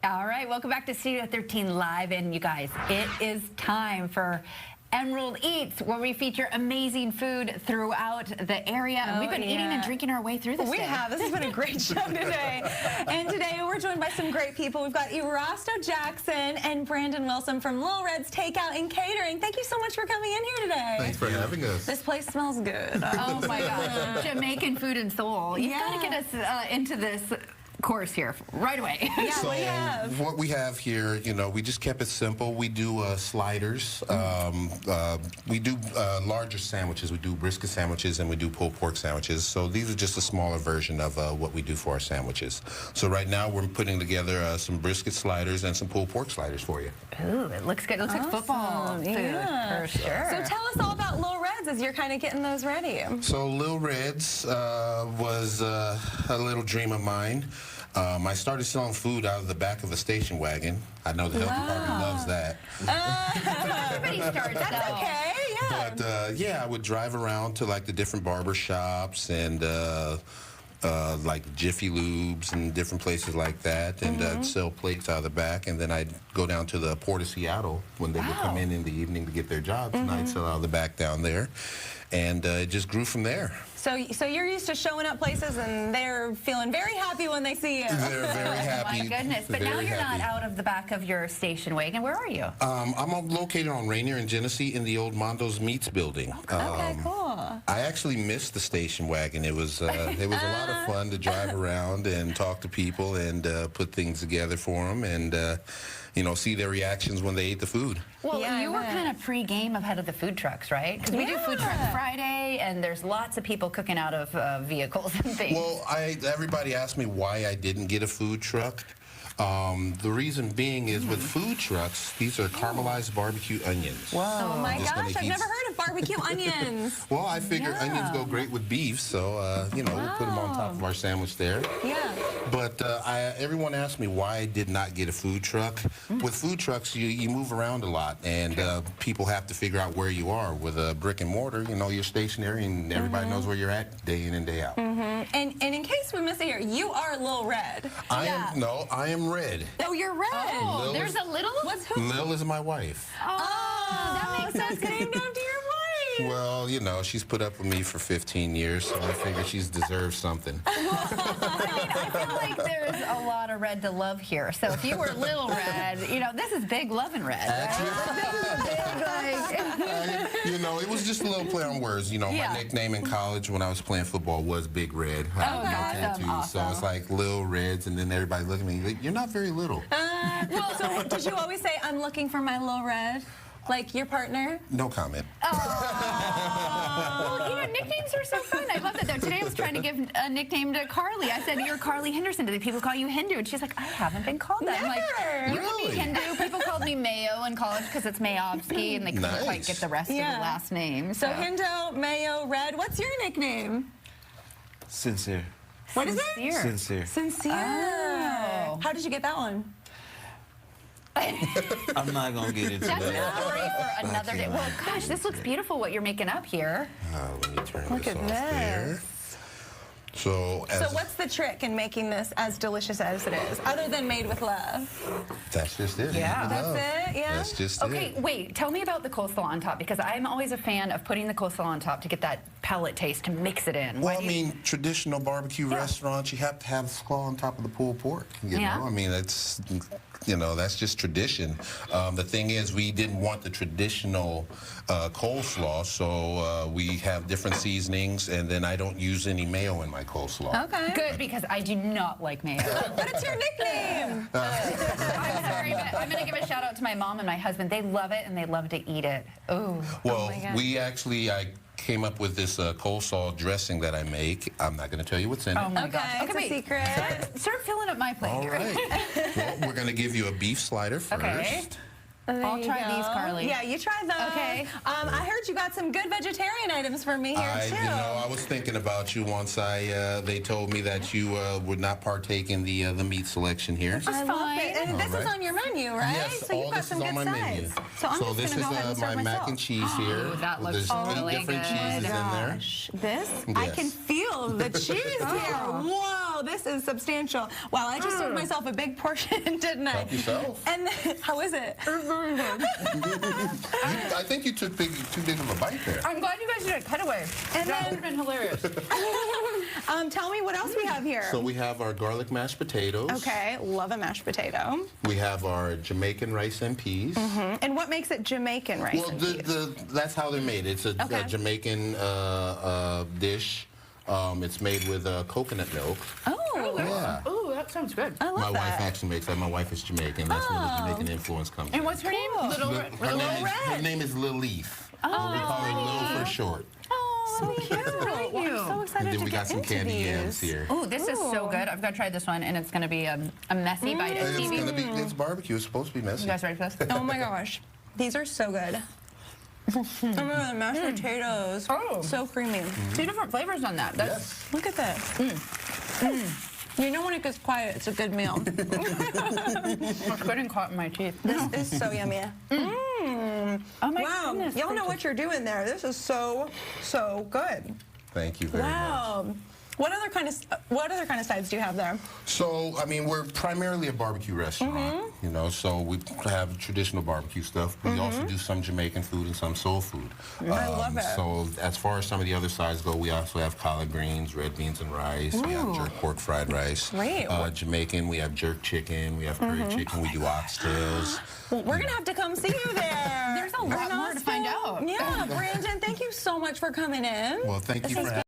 All right, welcome back to Studio 13 Live, and you guys, it is time for Emerald Eats, where we feature amazing food throughout the area. And we've been eating and drinking our way through this We have. This has been a great show today. And today we're joined by some great people. We've got Erasto Jackson and Brandon Wilson from Little Red's Takeout and Catering. Thank you so much for coming in here today. Thanks for having us. This place smells good. Oh my gosh, Jamaican food and soul. You've got to get us into this course here right away. Yeah, So what what we have here, you know, we just kept it simple. We do sliders. We do larger sandwiches. We do brisket sandwiches and we do pulled pork sandwiches. So these are just a smaller version of what we do for our sandwiches. So right now we're putting together some brisket sliders and some pulled pork sliders for you. Ooh, it looks good. It looks like football food for sure. So tell us all about Little Red's as you're kind of getting those ready. So Little Red's was a little dream of mine. I started selling food out of the back of a station wagon. I know the health department loves that. Everybody starts. That's okay, yeah. But yeah, I would drive around to like the different barber shops and like Jiffy Lubes and different places like that, and I'd sell plates out of the back, and then I'd go down to the Port of Seattle when they would come in the evening to get their jobs, and I'd sell out of the back down there, and it just grew from there. So you're used to showing up places and they're feeling very happy when they see you. They're very happy. Oh my goodness, but now you're not out of the back of your station wagon. Where are you? I'm located on Rainier and Genesee in the old Mondo's Meats building. Okay, cool. I actually missed the station wagon. It was a lot of fun to drive around and talk to people and put things together for them and you know, see their reactions when they ate the food. Well, you were kind of pre-game ahead of the food trucks, right? Because we do Food Truck Friday, and there's lots of people cooking out of vehicles and things. Well, everybody asked me why I didn't get a food truck. The reason being is with food trucks, these are caramelized barbecue onions. Wow. Oh my gosh, I've never heard of barbecue onions. Well, I figured onions go great with beef, so, you know, we'll put them on top of our sandwich there. Yeah. But everyone asked me why I did not get a food truck. With food trucks, you move around a lot, and people have to figure out where you are. With a brick and mortar, you know, you're stationary, and everybody knows where you're at day in and day out. And in case we miss it here, you are Little Red. I am Red. Oh, you're Red. Oh, there's a little? Lil is my wife. Oh, that makes sense. Named after your wife. Well, you know, she's put up with me for 15 years, so I figure she's deserved something. I feel like there's a lot of red to love here. So if you were Little Red, you know, this is big loving red. You know, it was just a little play on words. You know, my nickname in college when I was playing football was Big Red. Awesome. So it's like Lil Reds, and then everybody look at me like, you're not very little. Well, so did you always say, I'm looking for my Little Red? Like your partner? No comment. Well, you know, nicknames are so fun. I love that, though. Today I was trying to give a nickname to Carly. I said, you're Carly Henderson. Do people call you Hindu? And she's like, I haven't been called that. I'm like, you can be Hindu. People called me Mayo in college because it's Mayovsky, and they couldn't quite get the rest of the last name. So Hindu, Mayo, Red. What's your nickname? Sincere. What is it? Sincere. Sincere. Oh. How did you get that one? I'm not going to get into That's a that. story for another day. Well, gosh, this looks beautiful what you're making up here. Let me turn Look this at off there. So what's the trick in making this as delicious as it is, other than made with love? That's just it. Yeah. That's it, yeah? That's just it. Okay, wait, tell me about the coleslaw on top, because I'm always a fan of putting the coleslaw on top to get that palate taste, to mix it in. Well, I mean, traditional barbecue restaurants, you have to have the slaw on top of the pulled pork. You know, I mean, that's, you know, that's just tradition. The thing is, we didn't want the traditional coleslaw, so we have different seasonings, and then I don't use any mayo in my coleslaw. Okay. Good, because I do not like mayo. But it's your nickname. I'm sorry, but I'm going to give a shout out to my mom and my husband. They love it, and they love to eat it. Ooh. Well, I came up with this coleslaw dressing that I make. I'm not going to tell you what's in it. Oh my gosh. It's a secret. Start filling up my plate. All right. Well, we're going to give you a beef slider first. Okay. I'll try these, Carly. Yeah, you try those. Okay. I heard you got some good vegetarian items for me here, too. You know, I was thinking about you once they told me that you would not partake in the meat selection here. Which is fine. And this is right. on your menu, right? Yes, so you've all got this some is on good my sides. menu. So I'm this just going to go ahead and is serve my myself. mac and cheese here. that looks There's really 8 different good. cheeses in there. Gosh, this, I Yes. can feel the cheese here. Whoa, this is substantial. Wow, I just served myself a big portion, didn't I? Help yourself. And then, how is it? I think you took too big of a bite there. I'm glad you guys did a cutaway. And That then- would have been hilarious. Tell me what else we have here. So we have our garlic mashed potatoes. Okay, love a mashed potato. We have our Jamaican rice and peas. And what makes it Jamaican rice Well, and peas? that's how they're made. It's a Okay. Jamaican dish. It's made with coconut milk. Oh, Yeah. Ooh, that sounds good. I love My wife that. actually makes that. My wife is Jamaican. That's where the Jamaican influence comes And from. what's her name? Little Her name is Lil Leaf. Oh, We call her Lil for short. Oh, so cute. Thank Well, you. I'm so excited And then to we get got some into candy these. yams here. Ooh, this is so Ooh. good. I've got to try this one, and it's going to be a messy bite. It's Stevie, gonna be it's barbecue. It's supposed to be messy. you guys ready for this? Oh my gosh, these are so good. Oh my God, the mashed potatoes. Oh. So creamy. 2 different flavors on that. That's Yes. Look at this. You know when it gets quiet, it's a good meal. it's good and caught in my teeth. This is so yummy. Oh my Wow, goodness. y'all know what you're doing there. This is so good. Thank you very much. Wow. What other kind of sides do you have there? So, I mean, we're primarily a barbecue restaurant, you know, so we have traditional barbecue stuff. We also do some Jamaican food and some soul food. I love it. So, as far as some of the other sides go, we also have collard greens, red beans and rice. We have jerk pork fried rice. Great. Jamaican, we have jerk chicken. We have curry chicken. We do oxtails. Well, we're gonna have to come see you there. There's a lot more to find out. Yeah, Brandon, thank you so much for coming in. Well, thank you for having me.